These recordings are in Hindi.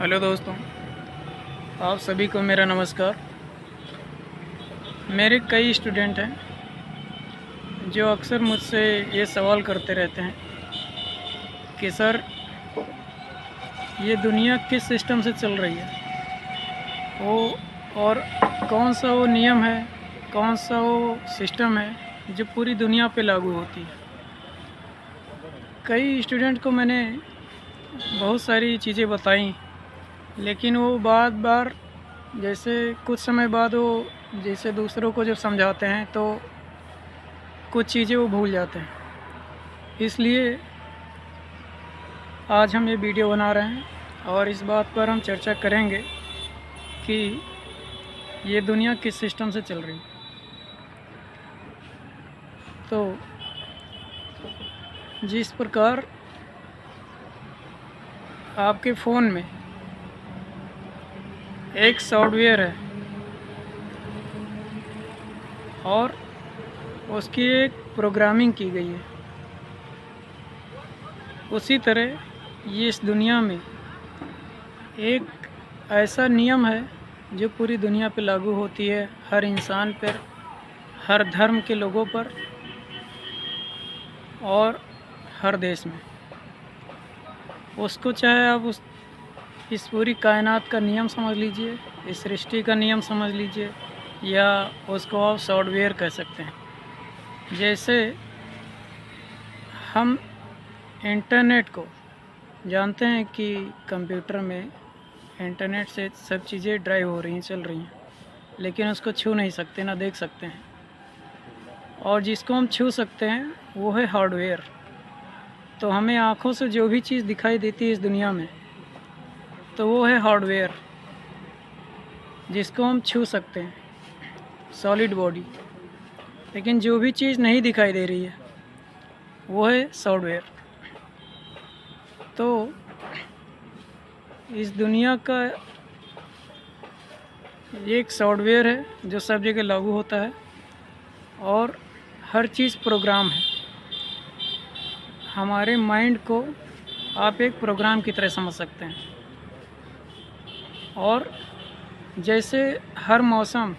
हेलो दोस्तों, आप सभी को मेरा नमस्कार। मेरे कई स्टूडेंट हैं जो अक्सर मुझसे ये सवाल करते रहते हैं कि सर, ये दुनिया किस सिस्टम से चल रही है, वो और कौन सा वो नियम है, कौन सा वो सिस्टम है जो पूरी दुनिया पे लागू होती है। कई स्टूडेंट को मैंने बहुत सारी चीज़ें बताई, लेकिन वो बार जैसे कुछ समय बाद वो जैसे दूसरों को जब समझाते हैं तो कुछ चीज़ें वो भूल जाते हैं। इसलिए आज हम ये वीडियो बना रहे हैं और इस बात पर हम चर्चा करेंगे कि ये दुनिया किस सिस्टम से चल रही है। तो जिस प्रकार आपके फ़ोन में एक सॉफ्टवेयर है और उसकी एक प्रोग्रामिंग की गई है, उसी तरह ये इस दुनिया में एक ऐसा नियम है जो पूरी दुनिया पे लागू होती है, हर इंसान पर, हर धर्म के लोगों पर और हर देश में। उसको चाहे आप इस पूरी कायनात का नियम समझ लीजिए, इस सृष्टि का नियम समझ लीजिए, या उसको आप सॉफ्टवेयर कह सकते हैं। जैसे हम इंटरनेट को जानते हैं कि कंप्यूटर में इंटरनेट से सब चीज़ें ड्राइव हो रही हैं, चल रही हैं, लेकिन उसको छू नहीं सकते, ना देख सकते हैं। और जिसको हम छू सकते हैं वो है हार्डवेयर। तो हमें आँखों से जो भी चीज़ दिखाई देती है इस दुनिया में, तो वो है हार्डवेयर, जिसको हम छू सकते हैं, सॉलिड बॉडी। लेकिन जो भी चीज़ नहीं दिखाई दे रही है वो है सॉफ्टवेयर। तो इस दुनिया का एक सॉफ्टवेयर है जो सब जगह लागू होता है और हर चीज़ प्रोग्राम है। हमारे माइंड को आप एक प्रोग्राम की तरह समझ सकते हैं। और जैसे हर मौसम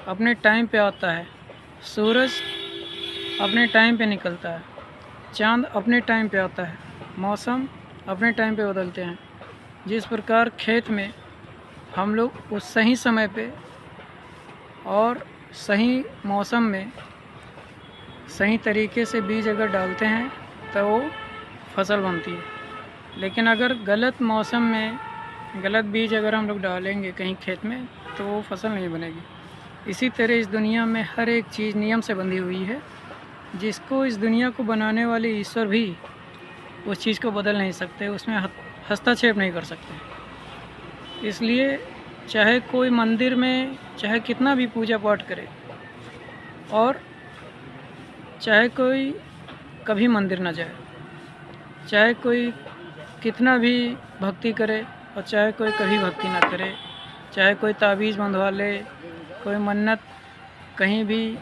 अपने टाइम पे आता है, सूरज अपने टाइम पे निकलता है, चांद अपने टाइम पे आता है, मौसम अपने टाइम पे बदलते हैं। जिस प्रकार खेत में हम लोग उस सही समय पे और सही मौसम में सही तरीके से बीज अगर डालते हैं तो वो फसल बनती है। लेकिन अगर गलत मौसम में गलत बीज अगर हम लोग डालेंगे कहीं खेत में तो वो फसल नहीं बनेगी। इसी तरह इस दुनिया में हर एक चीज़ नियम से बंधी हुई है, जिसको इस दुनिया को बनाने वाले ईश्वर भी उस चीज़ को बदल नहीं सकते, उसमें हस्तक्षेप नहीं कर सकते। इसलिए चाहे कोई मंदिर में चाहे कितना भी पूजा पाठ करे, और चाहे कोई कभी मंदिर ना जाए, चाहे कोई कितना भी भक्ति करे और चाहे कोई कभी भक्ति ना करे, चाहे कोई ताबीज़ बंधवा ले, कोई मन्नत कहीं भी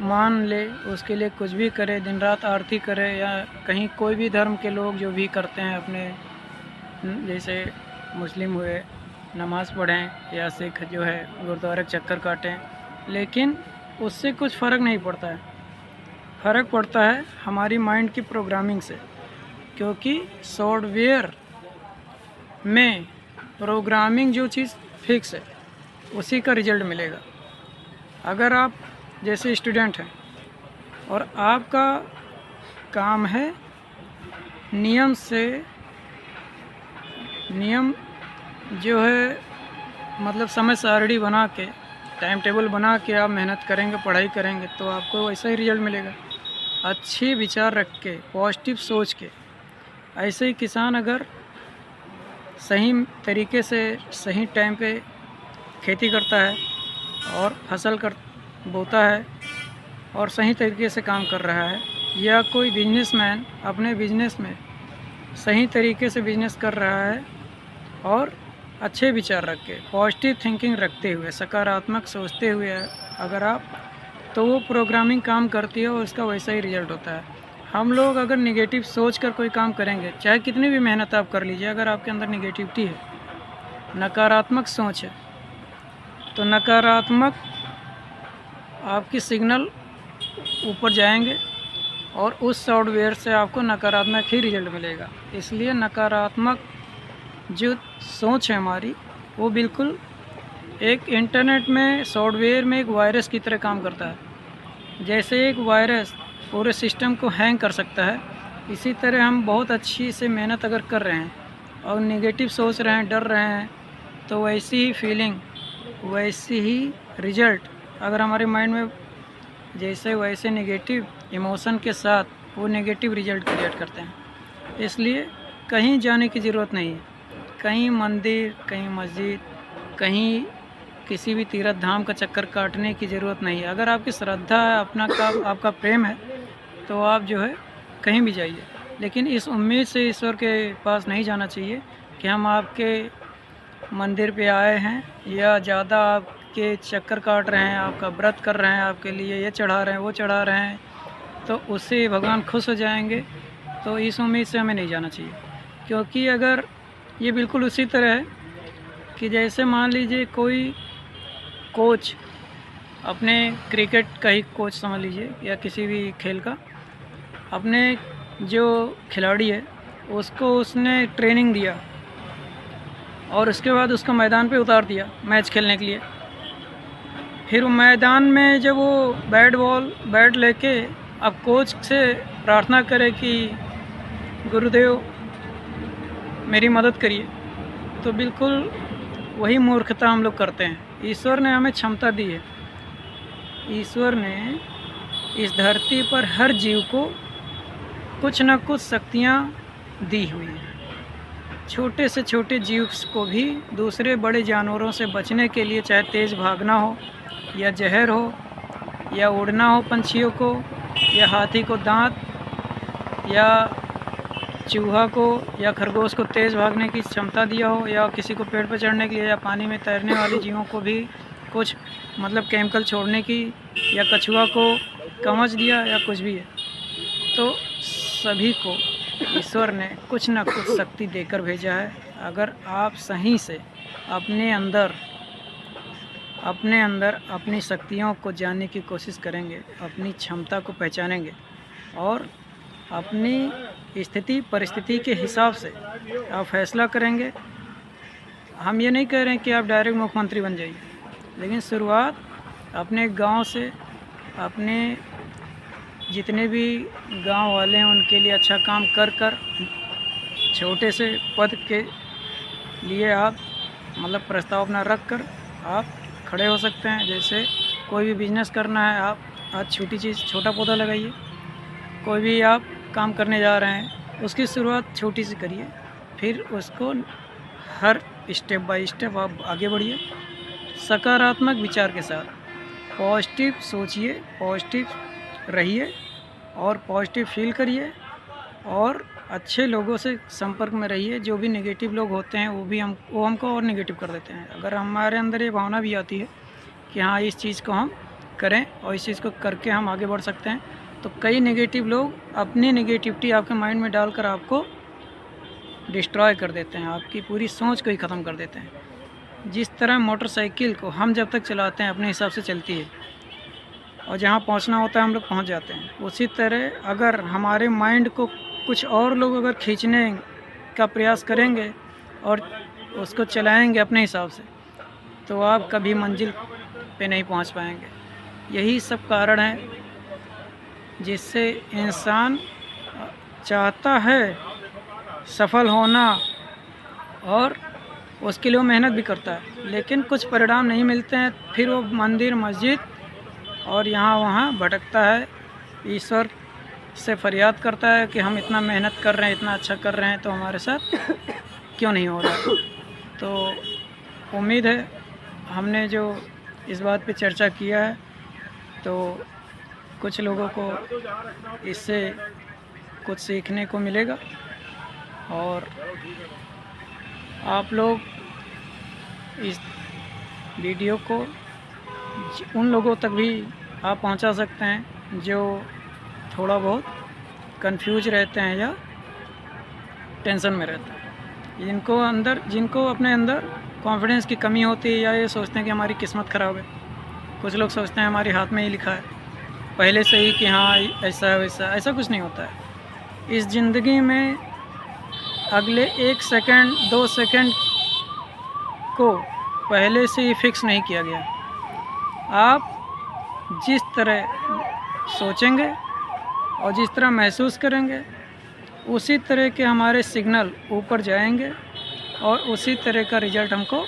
मान ले, उसके लिए कुछ भी करे, दिन रात आरती करे, या कहीं कोई भी धर्म के लोग जो भी करते हैं अपने, जैसे मुस्लिम हुए नमाज़ पढ़ें, या सिख जो है गुरुद्वारे चक्कर काटें, लेकिन उससे कुछ फ़र्क नहीं पड़ता है। फ़र्क पड़ता है हमारी माइंड की प्रोग्रामिंग से, क्योंकि सॉफ्टवेयर में प्रोग्रामिंग जो चीज़ फिक्स है उसी का रिज़ल्ट मिलेगा। अगर आप जैसे स्टूडेंट हैं और आपका काम है नियम जो है, मतलब समय सारणी बना के, टाइम टेबल बना के आप मेहनत करेंगे, पढ़ाई करेंगे, तो आपको वैसा ही रिज़ल्ट मिलेगा। अच्छे विचार रख के, पॉजिटिव सोच के, ऐसे ही किसान अगर सही तरीके से सही टाइम पे खेती करता है और फसल बोता है और सही तरीके से काम कर रहा है, या कोई बिजनेसमैन अपने बिजनेस में सही तरीके से बिजनेस कर रहा है और अच्छे विचार रख के, पॉजिटिव थिंकिंग रखते हुए, सकारात्मक सोचते हुए अगर आप, तो वो प्रोग्रामिंग काम करती है और उसका वैसा ही रिज़ल्ट होता है। हम लोग अगर निगेटिव सोच कर कोई काम करेंगे, चाहे कितनी भी मेहनत आप कर लीजिए, अगर आपके अंदर निगेटिविटी है नकारात्मक सोच है, तो नकारात्मक आपकी सिग्नल ऊपर जाएंगे और उस सॉफ्टवेयर से आपको नकारात्मक ही रिजल्ट मिलेगा। इसलिए नकारात्मक जो सोच है हमारी, वो बिल्कुल एक इंटरनेट में सॉफ्टवेयर में एक वायरस की तरह काम करता है। जैसे एक वायरस पूरे सिस्टम को हैंग कर सकता है, इसी तरह हम बहुत अच्छी से मेहनत अगर कर रहे हैं और नेगेटिव सोच रहे हैं, डर रहे हैं, तो वैसी ही फीलिंग, वैसी ही रिजल्ट अगर हमारे माइंड में जैसे वैसे नेगेटिव इमोशन के साथ वो नेगेटिव रिजल्ट क्रिएट करते हैं। इसलिए कहीं जाने की ज़रूरत नहीं है, कहीं मंदिर, कहीं मस्जिद, कहीं किसी भी तीर्थ धाम का चक्कर काटने की ज़रूरत नहीं है। अगर आपकी श्रद्धा है, आपका प्रेम है, तो आप जो है कहीं भी जाइए, लेकिन इस उम्मीद से ईश्वर के पास नहीं जाना चाहिए कि हम आपके मंदिर पे आए हैं या ज़्यादा आपके चक्कर काट रहे हैं, आपका व्रत कर रहे हैं, आपके लिए ये चढ़ा रहे हैं, वो चढ़ा रहे हैं, तो उससे भगवान खुश हो जाएंगे। तो इस उम्मीद से हमें नहीं जाना चाहिए, क्योंकि अगर ये बिल्कुल उसी तरह है कि जैसे मान लीजिए कोई कोच अपने क्रिकेट का ही कोच समझ लीजिए या किसी भी खेल का, अपने जो खिलाड़ी है उसको उसने ट्रेनिंग दिया और उसके बाद उसको मैदान पे उतार दिया मैच खेलने के लिए। फिर वो मैदान में जब वो बैट लेके अब कोच से प्रार्थना करे कि गुरुदेव मेरी मदद करिए, तो बिल्कुल वही मूर्खता हम लोग करते हैं। ईश्वर ने हमें क्षमता दी है, ईश्वर ने इस धरती पर हर जीव को कुछ न कुछ शक्तियाँ दी हुई हैं। छोटे से छोटे जीव को भी दूसरे बड़े जानवरों से बचने के लिए, चाहे तेज़ भागना हो या जहर हो या उड़ना हो पंछियों को, या हाथी को दांत, या चूहा को या खरगोश को तेज़ भागने की क्षमता दिया हो, या किसी को पेड़ पर चढ़ने के लिए, या पानी में तैरने वाले जीवों को भी कुछ मतलब केमिकल छोड़ने की, या कछुआ को कवच दिया, या कुछ भी है। तो सभी को ईश्वर ने कुछ न कुछ शक्ति देकर भेजा है। अगर आप सही से अपने अंदर अपनी शक्तियों को जानने की कोशिश करेंगे, अपनी क्षमता को पहचानेंगे और अपनी स्थिति परिस्थिति के हिसाब से आप फैसला करेंगे। हम ये नहीं कह रहे हैं कि आप डायरेक्ट मुख्यमंत्री बन जाइए, लेकिन शुरुआत अपने गांव से, अपने जितने भी गांव वाले हैं उनके लिए अच्छा काम कर छोटे से पद के लिए आप मतलब प्रस्ताव अपना रख कर आप खड़े हो सकते हैं। जैसे कोई भी बिजनेस करना है, आप आज छोटा पौधा लगाइए। कोई भी आप काम करने जा रहे हैं, उसकी शुरुआत छोटी सी करिए, फिर उसको हर स्टेप बाय स्टेप आप आगे बढ़िए। सकारात्मक विचार के साथ पॉजिटिव सोचिए, पॉजिटिव रहिए और पॉजिटिव फील करिए और अच्छे लोगों से संपर्क में रहिए। जो भी नेगेटिव लोग होते हैं वो हमको और नेगेटिव कर देते हैं। अगर हमारे अंदर ये भावना भी आती है कि हाँ इस चीज़ को हम करें और इस चीज़ को करके हम आगे बढ़ सकते हैं, तो कई नेगेटिव लोग अपनी नेगेटिविटी आपके माइंड में डालकर आपको डिस्ट्रॉय कर देते हैं, आपकी पूरी सोच को ही ख़त्म कर देते हैं। जिस तरह मोटरसाइकिल को हम जब तक चलाते हैं अपने हिसाब से चलती है और जहाँ पहुँचना होता है हम लोग पहुँच जाते हैं, उसी तरह अगर हमारे माइंड को कुछ और लोग अगर खींचने का प्रयास करेंगे और उसको चलाएंगे अपने हिसाब से, तो आप कभी मंजिल पे नहीं पहुँच पाएंगे। यही सब कारण है जिससे इंसान चाहता है सफल होना और उसके लिए वो मेहनत भी करता है, लेकिन कुछ परिणाम नहीं मिलते हैं। फिर वो मंदिर मस्जिद और यहाँ वहाँ भटकता है, ईश्वर से फरियाद करता है कि हम इतना मेहनत कर रहे हैं, इतना अच्छा कर रहे हैं, तो हमारे साथ क्यों नहीं हो रहा। तो उम्मीद है हमने जो इस बात पे चर्चा किया है तो कुछ लोगों को इससे कुछ सीखने को मिलेगा और आप लोग इस वीडियो को उन लोगों तक भी आप पहुंचा सकते हैं जो थोड़ा बहुत कंफ्यूज रहते हैं या टेंशन में रहते हैं। जिनको अपने अंदर कॉन्फिडेंस की कमी होती है, या ये सोचते हैं कि हमारी किस्मत ख़राब है। कुछ लोग सोचते हैं हमारे हाथ में ही लिखा है पहले से ही कि हाँ ऐसा है वैसा। ऐसा कुछ नहीं होता है। इस ज़िंदगी में अगले 1 सेकंड 2 सेकंड को पहले से ही फिक्स नहीं किया गया। आप जिस तरह सोचेंगे और जिस तरह महसूस करेंगे, उसी तरह के हमारे सिग्नल ऊपर जाएंगे और उसी तरह का रिज़ल्ट हमको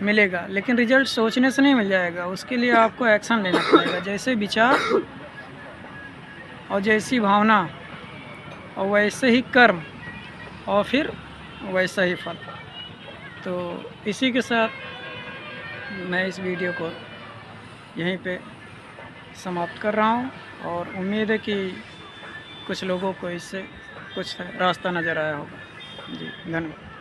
मिलेगा। लेकिन रिज़ल्ट सोचने से नहीं मिल जाएगा, उसके लिए आपको एक्शन लेना पड़ेगा। जैसे विचार और जैसी भावना और वैसे ही कर्म और फिर वैसा ही फल। तो इसी के साथ मैं इस वीडियो को यहीं पे समाप्त कर रहा हूँ, और उम्मीद है कि कुछ लोगों को इससे कुछ रास्ता नज़र आया होगा। जी धन्यवाद।